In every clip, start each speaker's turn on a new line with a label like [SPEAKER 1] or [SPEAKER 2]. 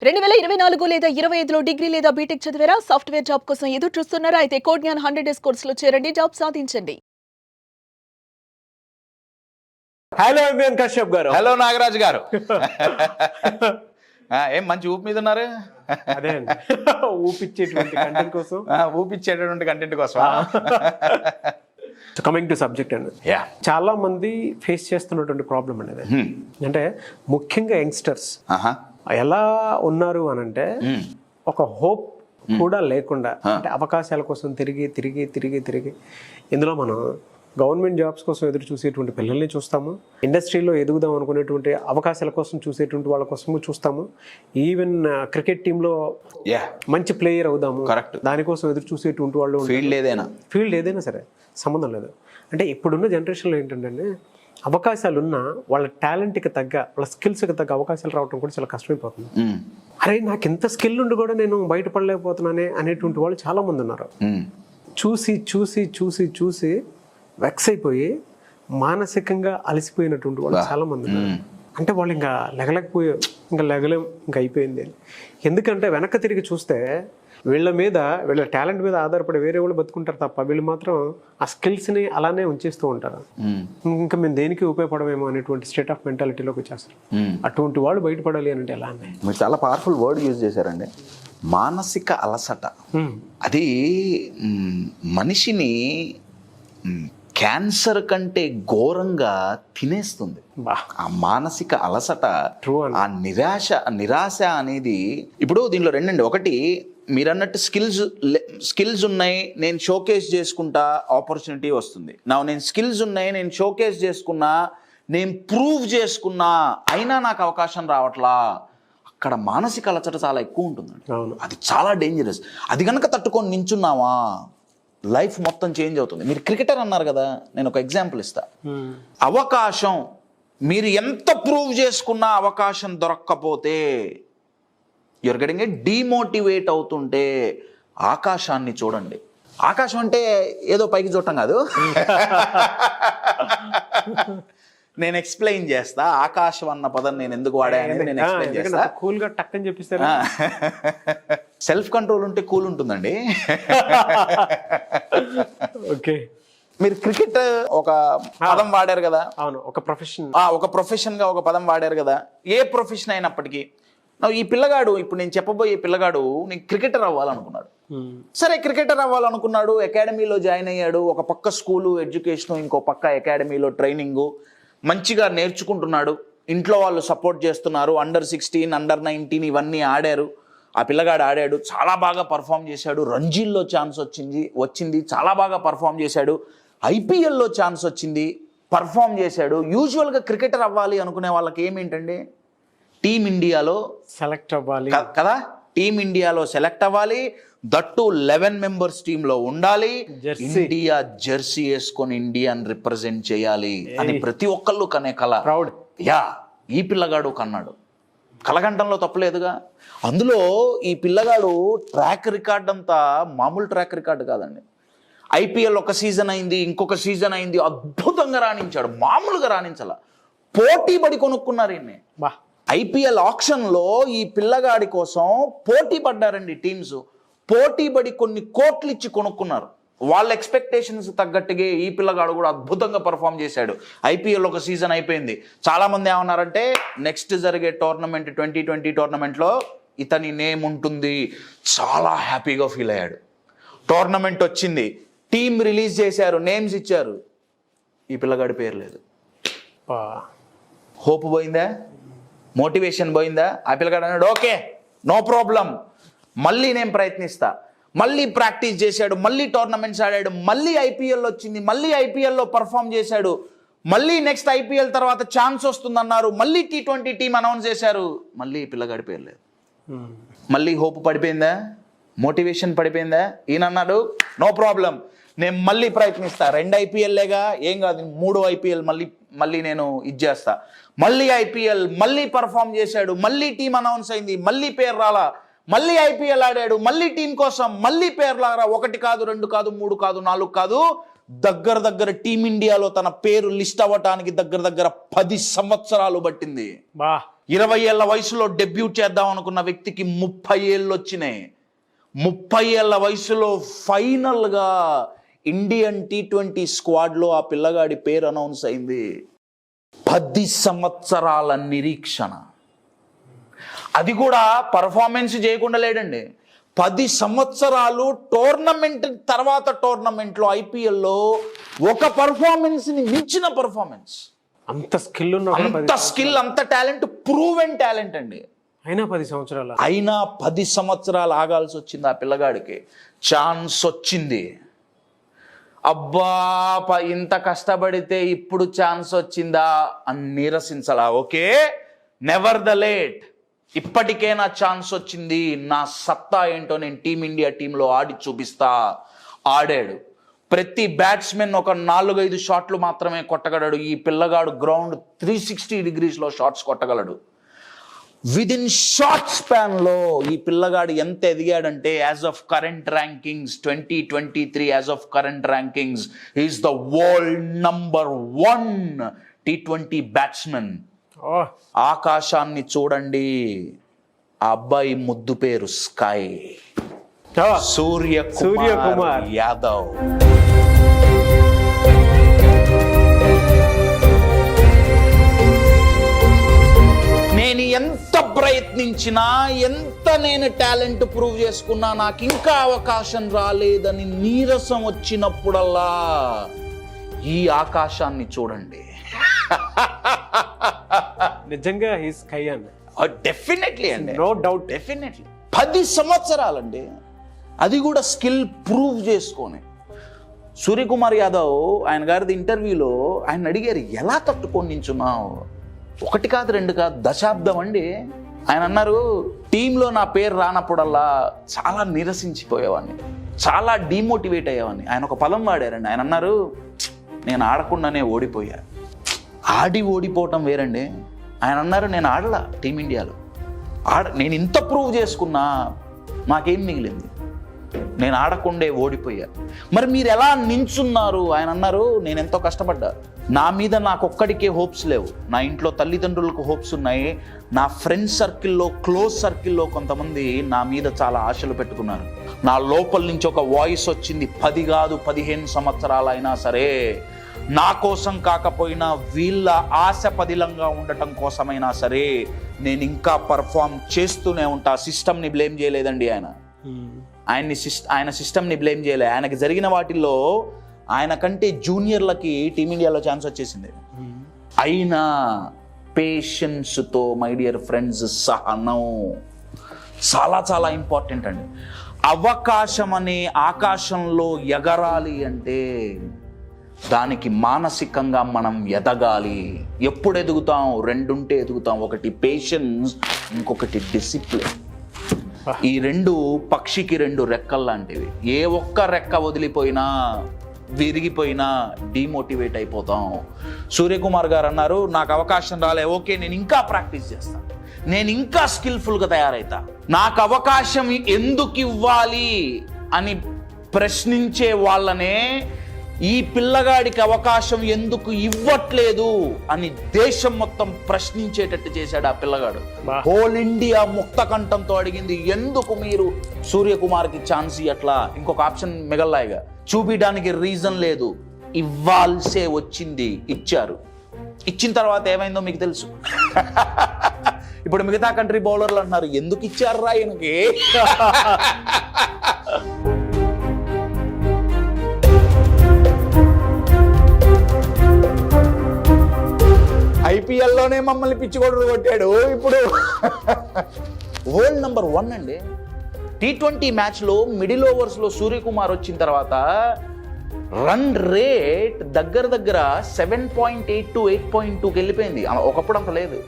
[SPEAKER 1] 2024 లేదా 25లో డిగ్రీ లేదా బీటెక్ చదివారా? సాఫ్ట్‌వేర్ జాబ్ కోసం ఎదురు చూస్తున్నారా? అయితే కోడ్ జ్ఞాన్ 100 డేస్ కోర్సులో చేరండి, జాబ్ సాధించండి.
[SPEAKER 2] హలో ఎంఎన్ కశ్యప్ గారు.
[SPEAKER 3] హలో నాగరాజ్ గారు. ఏం మంచి ఊపి మీద ఉన్నారు?
[SPEAKER 2] అదే అండి, ఊపిచ్చేటువంటి కంటెంట్ కోసం.
[SPEAKER 3] ఊపిచ్చేటటువంటి కంటెంట్ కోసం.
[SPEAKER 2] కమింగ్ టు సబ్జెక్ట్ అండి, చాలా మంది ఫేస్ చేస్తున్నటువంటి ప్రాబ్లం అనేది అంటే ముఖ్యంగా యంగ్స్టర్స్ ఎలా ఉన్నారు అని అంటే ఒక హోప్ కూడా లేకుండా అంటే అవకాశాల కోసం తిరిగి ఇందులో మనం గవర్నమెంట్ జాబ్స్ కోసం ఎదురు చూసేటువంటి పిల్లల్ని చూస్తాము, ఇండస్ట్రీలో ఎదుగుదాం అనుకునేటువంటి అవకాశాల కోసం చూసేటువంటి వాళ్ళ కోసం చూస్తాము, ఈవెన్ క్రికెట్ టీంలో మంచి ప్లేయర్ అవుదాము దానికోసం ఎదురు చూసేటువంటి వాళ్ళు, ఫీల్డ్ ఏదైనా సరే సంబంధం లేదు. అంటే ఇప్పుడున్న జనరేషన్లో ఏంటంటే అవకాశాలు ఉన్నా వాళ్ళ టాలెంట్కి తగ్గ వాళ్ళ స్కిల్స్కి తగ్గ అవకాశాలు రావడం కూడా చాలా కష్టమైపోతుంది. అరే నాకు ఎంత స్కిల్ ఉండి కూడా నేను బయటపడలేకపోతున్నానే అనేటువంటి వాళ్ళు చాలా మంది ఉన్నారు. చూసి వెక్స్ అయిపోయి మానసికంగా అలసిపోయినటువంటి వాళ్ళు చాలా మంది ఉన్నారు. అంటే వాళ్ళు ఇంకా లెగలేం, ఇంకా అయిపోయింది. ఎందుకంటే వెనక్కి తిరిగి చూస్తే వీళ్ళ టాలెంట్ మీద ఆధారపడి వేరే వాళ్ళు బతుకుంటారు తప్ప వీళ్ళు మాత్రం ఆ స్కిల్స్ని అలానే ఉంచేస్తూ ఉంటారు. ఇంకా మేము దేనికి ఉపయోగపడమేమో అనేటువంటి స్టేట్ ఆఫ్ మెంటాలిటీలోకి వచ్చేస్తారు. అటువంటి వాళ్ళు బయటపడాలి అంటే ఎలా అన్నాయి?
[SPEAKER 3] మీరు చాలా పవర్ఫుల్ వర్డ్ యూజ్ చేశారండి, మానసిక అలసట. అది మనిషిని క్యాన్సర్ కంటే ఘోరంగా తినేస్తుంది. ఆ మానసిక అలసట, ఆ నిరాశ అనేది. ఇప్పుడు దీనిలో రెండండి. ఒకటి, మీరు అన్నట్టు స్కిల్స్ ఉన్నాయి, నేను షోకేస్ చేసుకుంటా, ఆపర్చునిటీ వస్తుంది. నేను స్కిల్స్ ఉన్నాయి, నేను షోకేస్ చేసుకున్నా, నేను ప్రూవ్ చేసుకున్నా, అయినా నాకు అవకాశం రావట్లా. అక్కడ మానసిక అలసట చాలా ఎక్కువ ఉంటుందండి. అది చాలా డేంజరస్. అది కనుక తట్టుకొని నించున్నావా లైఫ్ మొత్తం చేంజ్ అవుతుంది. మీరు క్రికెటర్ అన్నారు కదా, నేను ఒక ఎగ్జాంపుల్ ఇస్తా. అవకాశం మీరు ఎంత ప్రూవ్ చేసుకున్నా అవకాశం దొరక్కపోతే యూఆర్ గెటింగ్ ఏ డిమోటివేట్ అవుతుంటే ఆకాశాన్ని చూడండి. ఆకాశం అంటే ఏదో పైకి చూడటం కాదు, నేను ఎక్స్ప్లెయిన్ చేస్తా. ఆకాశం అన్న పదం నేను ఎందుకు వాడానని నేను ఎక్స్ప్లెయిన్ చేస్తా.
[SPEAKER 2] కూల్ గా టక్ అని చెప్పిస్తారు.
[SPEAKER 3] సెల్ఫ్ కంట్రోల్ ఉంటే కూల్ ఉంటుందండి.
[SPEAKER 2] ఓకే,
[SPEAKER 3] మీరు క్రికెట్ ఒక పదం వాడారు కదా.
[SPEAKER 2] అవును, ఒక
[SPEAKER 3] ప్రొఫెషన్ గా ఒక పదం వాడారు కదా. ఏ ప్రొఫెషన్ అయినప్పటికీ ఈ పిల్లగాడు, ఇప్పుడు నేను చెప్పబోయే పిల్లగాడు నేను క్రికెటర్ అవ్వాలనుకున్నాడు. సరే, క్రికెటర్ అవ్వాలనుకున్నాడు, అకాడమీలో జాయిన్ అయ్యాడు. ఒక పక్క స్కూలు ఎడ్యుకేషను, ఇంకో పక్క అకాడమీలో ట్రైనింగు, మంచిగా నేర్చుకుంటున్నాడు. ఇంట్లో వాళ్ళు సపోర్ట్ చేస్తున్నారు. అండర్-16, అండర్-19 ఇవన్నీ ఆడారు. ఆ పిల్లగాడు ఆడాడు, చాలా బాగా పర్ఫామ్ చేశాడు. రంజీల్లో ఛాన్స్ వచ్చింది, చాలా బాగా పర్ఫామ్ చేశాడు. ఐపీఎల్లో ఛాన్స్ వచ్చింది, పర్ఫామ్ చేశాడు. యూజువల్గా క్రికెటర్ అవ్వాలి అనుకునే వాళ్ళకి ఏమేంటండి, టీమిండియాలో
[SPEAKER 2] సెలెక్ట్ అవ్వాలి
[SPEAKER 3] కదా, టీమిండియాలో సెలెక్ట్ అవ్వాలి, దట్టు 11 మెంబర్స్ టీంలో ఉండాలి, ఇండియా జెర్సీ వేసుకొని ఇండియాని రిప్రజెంట్ చేయాలి అని ప్రతి ఒక్కళ్ళు కనే కల. ఈ పిల్లగాడు కన్నాడు. కలగంటంలో తప్పలేదుగా. అందులో ఈ పిల్లగాడు ట్రాక్ రికార్డ్ అంతా మామూలు ట్రాక్ రికార్డు కాదండి. ఐపీఎల్ ఒక సీజన్ అయింది, ఇంకొక సీజన్ అయింది, అద్భుతంగా రాణించాడు. మామూలుగా రాణించాల, పోటీ పడి కొనుక్కున్నారు ఈయన్ని. ఐపీఎల్ ఆక్షన్లో ఈ పిల్లగాడి కోసం పోటీ పడ్డారండి టీమ్స్. పోటీ పడి కొన్ని కోట్లు ఇచ్చి కొనుక్కున్నారు. వాళ్ళ ఎక్స్పెక్టేషన్స్ తగ్గట్టుగా ఈ పిల్లగాడు కూడా అద్భుతంగా పర్ఫామ్ చేశాడు. ఐపీఎల్ ఒక సీజన్ అయిపోయింది. చాలామంది ఏమన్నారంటే నెక్స్ట్ జరిగే టోర్నమెంట్ 2020 టోర్నమెంట్లో ఇతని నేమ్ ఉంటుంది. చాలా హ్యాపీగా ఫీల్ అయ్యాడు. టోర్నమెంట్ వచ్చింది, టీం రిలీజ్ చేశారు, నేమ్స్ ఇచ్చారు, ఈ పిల్లగాడి పేరు లేదు. హోప్ పోయిందా, మోటివేషన్ పోయిందా? ఆ పిల్లగాడు అన్నాడు, ఓకే నో ప్రాబ్లం, మళ్ళీ నేను ప్రయత్నిస్తా. మళ్ళీ ప్రాక్టీస్ చేశాడు, మళ్ళీ టోర్నమెంట్స్ ఆడాడు, మళ్ళీ ఐపీఎల్ వచ్చింది, మళ్ళీ ఐపీఎల్లో పర్ఫామ్ చేశాడు. మళ్ళీ నెక్స్ట్ ఐపీఎల్ తర్వాత ఛాన్స్ వస్తుందన్నారు, మళ్ళీ T20 టీం అనౌన్స్ చేశారు, మళ్ళీ పిల్లగాడి పేరు లేదు. మళ్ళీ హోప్ పడిపోయిందా, మోటివేషన్ పడిపోయిందా? ఈయన అన్నాడు, నో ప్రాబ్లం, నేను మళ్ళీ ప్రయత్నిస్తా. 2 ఐపీఎల్లేగా, ఏం కాదు, 3వ ఐపీఎల్ మళ్ళీ నేను ఇచ్చేస్తా. మళ్ళీ ఐపీఎల్, మళ్ళీ పర్ఫామ్ చేశాడు, మళ్ళీ టీం అనౌన్స్ అయింది, మళ్ళీ పేరు రాలా, మళ్ళీ ఐపీఎల్ ఆడాడు, మళ్ళీ టీం కోసం మళ్ళీ పేరు రారా. 1 కాదు, 2 కాదు, 3 కాదు, 4 కాదు, దగ్గర టీమిండియాలో తన పేరు లిస్ట్ అవ్వటానికి దగ్గర 10 సంవత్సరాలు పట్టింది. 20 ఏళ్ల వయసులో డెబ్యూట్ చేద్దాం అనుకున్న వ్యక్తికి 30 ఏళ్ళు వచ్చినాయి. 30 ఏళ్ల వయసులో ఫైనల్గా ఇండియన్ T20 స్క్వాడ్లో ఆ పిల్లగాడి పేరు అనౌన్స్ అయింది. 10 సంవత్సరాల నిరీక్షణ. అది కూడా పర్ఫార్మెన్స్ చేయకుండా లేడండి. 10 సంవత్సరాలు టోర్నమెంట్ తర్వాత టోర్నమెంట్లో ఐపీఎల్లో ఒక పర్ఫార్మెన్స్ని మించిన పర్ఫార్మెన్స్.
[SPEAKER 2] అంత స్కిల్
[SPEAKER 3] అంత స్కిల్, అంత టాలెంట్, ప్రూవెన్ టాలెంట్ అండి.
[SPEAKER 2] అయినా 10 సంవత్సరాలు
[SPEAKER 3] అయినా 10 సంవత్సరాలు ఆగాల్సి వచ్చింది ఆ పిల్లగాడికి. ఛాన్స్ వచ్చింది. అబ్బా ఇంత కష్టపడితే ఇప్పుడు ఛాన్స్ వచ్చిందా అని నీరసించాలా? Okay, never the late. ఇప్పటికే నా ఛాన్స్ వచ్చింది, నా సత్తా ఏంటో నేను టీమిండియా టీంలో ఆడి చూపిస్తా. ఆడాడు. ప్రతి బ్యాట్స్మెన్ ఒక 4-5 షాట్లు మాత్రమే కొట్టగలడు. ఈ పిల్లగాడు గ్రౌండ్ 360 డిగ్రీస్లో షాట్స్ కొట్టగలడు. విదిన్ షార్ట్ స్పాన్లో ఈ పిల్లగాడు ఎంత ఎదిగాడంటే as of current rankings 2023 as of current rankings is the world number 1 T20 batsmen. ఆకాశాన్ని చూడండి, ఆ అబ్బాయి ముద్దు పేరు స్కై, సూర్యకుమార్ యాదవ్. నేను ఎంత ప్రయత్నించినా, ఎంత నేను టాలెంట్ ప్రూవ్ చేసుకున్నా, నాకు ఇంకా అవకాశం రాలేదని నీరసం వచ్చినప్పుడల్లా ఈ ఆకాశాన్ని చూడండి.
[SPEAKER 2] నిజంగా హీ స్కై అండి.
[SPEAKER 3] డెఫినెట్లీ అండి,
[SPEAKER 2] నో డౌట్.
[SPEAKER 3] డెఫినెట్లీ 10 సంవత్సరాలండి, అది కూడా స్కిల్ ప్రూవ్ చేసుకొని. సూర్యకుమార్ యాదవ్ ఆయన గారిది ఇంటర్వ్యూలో ఆయన అడిగారు, ఎలా తట్టుకొని నించున్నావు? 1 కాదు 2 కాదు, దశాబ్దం అండి. ఆయన అన్నారు, టీంలో నా పేరు రానప్పుడల్లా చాలా నిరసించిపోయేవాడిని, చాలా డిమోటివేట్ అయ్యేవాడిని. ఆయన ఒక పదం వాడారండి. ఆయన అన్నారు, నేను ఆడకుండానే ఓడిపోయా. ఆడి ఓడిపోవటం వేరండి. ఆయన అన్నారు, నేను ఆడలా టీమిండియాలో, నేను ఇంత ప్రూవ్ చేసుకున్నా నాకేం మిగిలింది, నేను ఆడకుండే ఓడిపోయా. మరి మీరు ఎలా నించున్నారు? ఆయన అన్నారు, నేను ఎంతో కష్టపడ్డా. నా మీద నాకు ఒక్కడికే హోప్స్ లేవు, నా ఇంట్లో తల్లిదండ్రులకు హోప్స్ ఉన్నాయి, నా ఫ్రెండ్ సర్కిల్లో, క్లోజ్ సర్కిల్లో కొంతమంది నా మీద చాలా ఆశలు పెట్టుకున్నారు. నా లోపల నుంచి ఒక వాయిస్ వచ్చింది, 10 కాదు 15 సంవత్సరాలు అయినా సరే నా కోసం కాకపోయినా వీళ్ళ ఆశ పదిలంగా ఉండటం కోసమైనా సరే నేను ఇంకా పర్ఫామ్ చేస్తూనే ఉంటా. సిస్టమ్ని బ్లేమ్ చేయలేదండి ఆయన. ఆయన సిస్టమ్ని బ్లేమ్ చేయలే. ఆయనకి జరిగిన వాటిల్లో ఆయన కంటే జూనియర్లకి టీమిండియాలో ఛాన్స్ వచ్చేసింది. అయినా పేషెన్స్తో, మై డియర్ ఫ్రెండ్స్, సహనం చాలా చాలా ఇంపార్టెంట్ అండి. అవకాశం అనే ఆకాశంలో ఎగరాలి అంటే దానికి మానసికంగా మనం ఎదగాలి. ఎప్పుడు ఎదుగుతాం? 2 ఉంటే ఎదుగుతాం. ఒకటి పేషెన్స్, ఇంకొకటి డిసిప్లిన్. ఈ 2 పక్షికి 2 రెక్కలు లాంటివి. ఏ ఒక్క రెక్క వదిలిపోయినా, విరిగిపోయినా డిమోటివేట్ అయిపోతాం. సూర్యకుమార్ గారు అన్నారు, నాకు అవకాశం రాలే, ఓకే నేను ఇంకా ప్రాక్టీస్ చేస్తాను, నేను ఇంకా స్కిల్ఫుల్గా తయారవుతా. నాకు అవకాశం ఎందుకు ఇవ్వాలి అని ప్రశ్నించే వాళ్ళనే ఈ పిల్లగాడికి అవకాశం ఎందుకు ఇవ్వట్లేదు అని దేశం మొత్తం ప్రశ్నించేటట్టు చేశాడు ఆ పిల్లగాడు. హోల్ ఇండియా ముక్త కంఠంతో అడిగింది, ఎందుకు మీరు సూర్యకుమార్కి ఛాన్స్ ఇవ్వట్లా? ఇంకొక ఆప్షన్ మిగల్లాయిగా చూపించడానికి రీజన్ లేదు, ఇవ్వాల్సే వచ్చింది, ఇచ్చారు. ఇచ్చిన తర్వాత ఏమైందో మీకు తెలుసు. ఇప్పుడు మిగతా కంట్రీ బౌలర్లు అంటున్నారు, ఎందుకు ఇచ్చారు రా ఈయనకి? ఐపీఎల్లోనే మమ్మల్ని పిచ్చికొడురు కొట్టాడు. ఇప్పుడు వరల్డ్ నంబర్ 1 అండి. T20 మ్యాచ్లో మిడిల్ ఓవర్స్లో సూర్యకుమార్ వచ్చిన తర్వాత రన్ రేట్ దగ్గర 7.8 8.2కి వెళ్ళిపోయింది. ఒకప్పుడు అంత లేదు.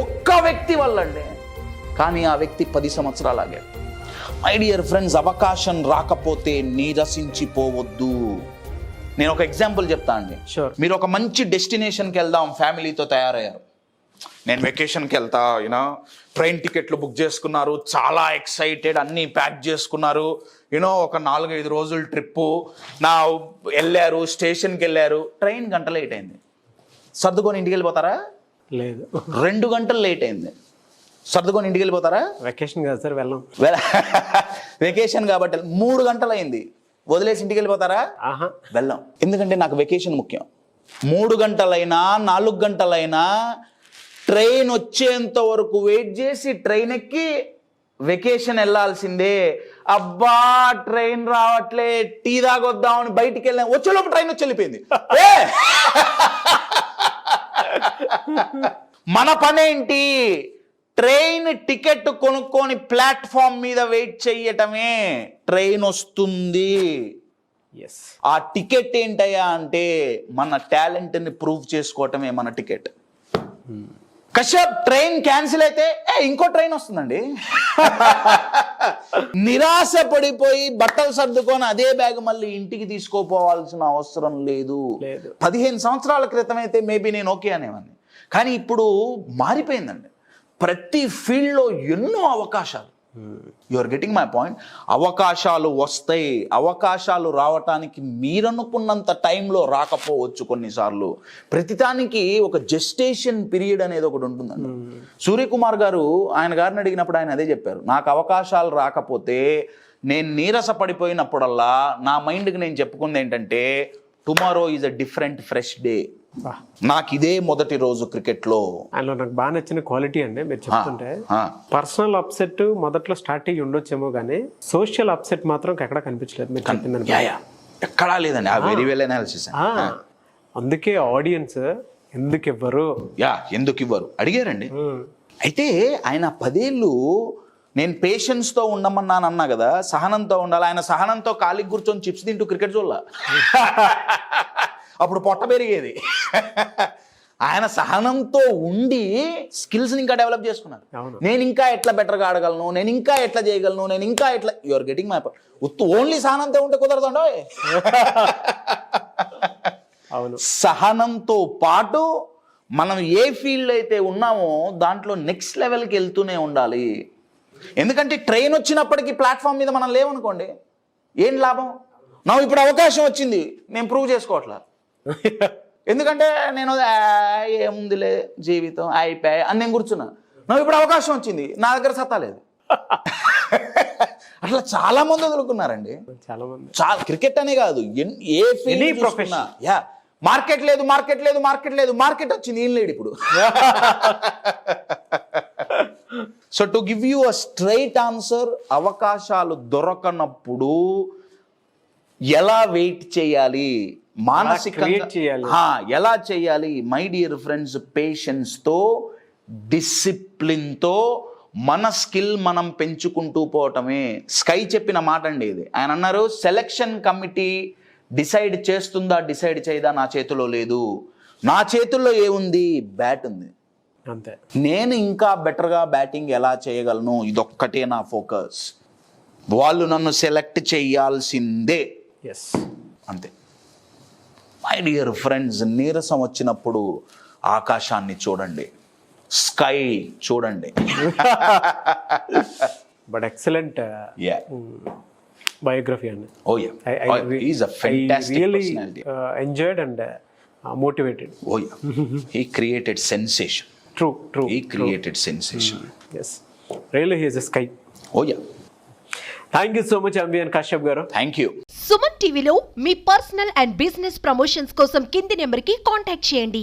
[SPEAKER 3] ఒక్క వ్యక్తి వల్ల అండి. కానీ ఆ వ్యక్తి 10 సంవత్సరాలు ఆగాడు. మై డియర్ ఫ్రెండ్స్, అవకాశం రాకపోతే నీరసించిపోవద్దు. నేను ఒక ఎగ్జాంపుల్ చెప్తా అండి. మీరు ఒక మంచి డెస్టినేషన్కి వెళ్దాం ఫ్యామిలీతో తయారయ్యారు. నేను వెకేషన్కి వెళ్తా, ట్రైన్ టికెట్లు బుక్ చేసుకున్నారు, చాలా ఎక్సైటెడ్, అన్నీ ప్యాక్ చేసుకున్నారు, ఒక 4-5 రోజుల ట్రిప్పు వెళ్ళారు, స్టేషన్కి వెళ్ళారు, ట్రైన్ గంట లేట్ అయింది. సర్దుకొని ఇంటికి వెళ్ళిపోతారా?
[SPEAKER 2] లేదు,
[SPEAKER 3] 2 గంటలు లేట్ అయింది. సర్దుకొని ఇంటికి వెళ్ళిపోతారా?
[SPEAKER 2] వెకేషన్ కాదు సార్, వెళ్ళం.
[SPEAKER 3] వెకేషన్ కాబట్టి 3 గంటలు అయింది, వదిలేసి ఇంటికి వెళ్ళిపోతారా?
[SPEAKER 2] ఆహా,
[SPEAKER 3] వెళ్ళాం. ఎందుకంటే నాకు వెకేషన్ ముఖ్యం. 3 గంటలైనా 4 గంటలైనా ట్రైన్ వచ్చేంత వరకు వెయిట్ చేసి ట్రైన్ ఎక్కి వెకేషన్ వెళ్ళాల్సిందే. అబ్బా ట్రైన్ రావట్లే, టీ తాగొద్దామని బయటికి వెళ్ళాం, వచ్చేలోపు ట్రైన్ వచ్చి వెళ్ళిపోయింది. మన పనేంటి? ట్రైన్ టికెట్ కొనుక్కొని ప్లాట్ఫామ్ మీద వెయిట్ చెయ్యటమే. ట్రైన్ వస్తుంది,
[SPEAKER 2] ఎస్.
[SPEAKER 3] ఆ టికెట్ ఏంటయ్యా అంటే మన టాలెంట్ని ప్రూవ్ చేసుకోవటమే మన టికెట్. కశ్యప్ ట్రైన్ క్యాన్సిల్ అయితే ఇంకో ట్రైన్ వస్తుందండి. నిరాశ పడిపోయి బట్టలు సర్దుకొని అదే బ్యాగ్ మళ్ళీ ఇంటికి తీసుకోపోవాల్సిన అవసరం లేదు. 15 సంవత్సరాల క్రితం అయితే మేబీ నేను ఓకే అనేవాడిని, కానీ ఇప్పుడు మారిపోయిందండి. ప్రతి ఫీల్డ్లో ఎన్నో అవకాశాలు. You are getting my point. అవకాశాలు వస్తాయి. అవకాశాలు రావటానికి మీరనుకున్నంత టైంలో రాకపోవచ్చు కొన్నిసార్లు. ప్రతిదానికి ఒక జెస్టేషన్ పీరియడ్ అనేది ఒకటి ఉంటుందండి. సూర్యకుమార్ గారు ఆయన గారిని అడిగినప్పుడు ఆయన అదే చెప్పారు, నాకు అవకాశాలు రాకపోతే నేను నీరస పడిపోయినప్పుడల్లా నా మైండ్కి నేను చెప్పుకుంది ఏంటంటే tomorrow is a different fresh day. నాకు ఇదే మొదటి రోజు క్రికెట్లో.
[SPEAKER 2] అందులో నాకు బాగా నచ్చిన క్వాలిటీ అండి మీరు చెప్తుంటే, పర్సనల్ అప్సెట్ మొదట్లో స్ట్రాటజీ ఉండొచ్చేమో కానీ సోషల్ అప్సెట్ మాత్రం ఎక్కడ కనిపించలేదు మీరు చెప్పిందని.
[SPEAKER 3] ఎక్కడా లేదండి. ఆ వెరీ వెల్ అనాలిసిస్.
[SPEAKER 2] అందుకే ఆడియన్స్ ఎందుకు ఇవ్వరు,
[SPEAKER 3] ఎందుకు ఇవ్వరు అడిగారండి. అయితే ఆయన 10 ఏళ్ళు నేను పేషెన్స్తో ఉండమన్నాను అన్నా కదా, సహనంతో ఉండాలి. ఆయన సహనంతో ఖాళీ కూర్చొని చిప్స్ తింటూ క్రికెట్ చూడాల, అప్పుడు పొట్ట పెరిగేది. ఆయన సహనంతో ఉండి స్కిల్స్ని ఇంకా డెవలప్ చేసుకున్నారు. నేను ఇంకా ఎట్లా బెటర్గా ఆడగలను, నేను ఇంకా ఎట్లా చేయగలను, నేను ఇంకా ఎట్లా. You are getting my point. Only సహనంతో ఉంటే కుదరదండో.
[SPEAKER 2] అవును,
[SPEAKER 3] సహనంతో పాటు మనం ఏ ఫీల్డ్ అయితే ఉన్నామో దాంట్లో నెక్స్ట్ లెవెల్కి వెళ్తూనే ఉండాలి. ఎందుకంటే ట్రైన్ వచ్చినప్పటికీ ప్లాట్ఫామ్ మీద మనం లేవనుకోండి, ఏం లాభం? నాకు ఇప్పుడు అవకాశం వచ్చింది, నేను ప్రూవ్ చేసుకోవట్లా. ఎందుకంటే నేను ఏముందిలే జీవితం అయిపోయి అని నేను కూర్చున్నా. నాకు ఇప్పుడు అవకాశం వచ్చింది, నా దగ్గర సత్తా లేదు. అట్లా చాలా మంది వదులుకున్నారండి. చాలా క్రికెట్ అనే కాదు, ఏ ఫీల్డ్ ప్రొఫెషన్. మార్కెట్ లేదు, మార్కెట్ లేదు, మార్కెట్ లేదు, మార్కెట్ వచ్చింది, ఏం లేడు ఇప్పుడు. So to give you a straight answer, అవకాశాలు దొరకనప్పుడు ఎలా వెయిట్ చేయాలి, మానసికంగా ఎలా చేయాలి? మై డియర్ ఫ్రెండ్స్, పేషెన్స్తో, డిసిప్లిన్తో మన స్కిల్ మనం పెంచుకుంటూ పోవటమే. స్కై చెప్పిన మాట అండి ఇది. ఆయన అన్నారు, సెలక్షన్ కమిటీ డిసైడ్ చేస్తుందా డిసైడ్ చేయదా నా చేతిలో లేదు, నా చేతుల్లో ఏముంది? బ్యాట్ ఉంది
[SPEAKER 2] అంతే. నేను
[SPEAKER 3] ఇంకా బెటర్గా బ్యాటింగ్ ఎలా చేయగలను, ఇదొక్కటే నా ఫోకస్. వాళ్ళు నన్ను సెలెక్ట్ చేయాల్సిందే, అంతే. మై డియర్ ఫ్రెండ్స్, నీరసం వచ్చినప్పుడు ఆకాశాన్ని చూడండి, స్కై చూడండి.
[SPEAKER 2] But excellent biography and
[SPEAKER 3] he's a fantastic personality.
[SPEAKER 2] Enjoyed and motivated.
[SPEAKER 3] He created sensation.
[SPEAKER 2] True.
[SPEAKER 3] He created sensation.
[SPEAKER 2] Yes, really he is a sky. Thank you so much MVN Kashyap garu.
[SPEAKER 3] Thank you.
[SPEAKER 4] Suman టీవీలో మీ personal and business promotions కోసం కింది నెంబర్కి contact చేయండి.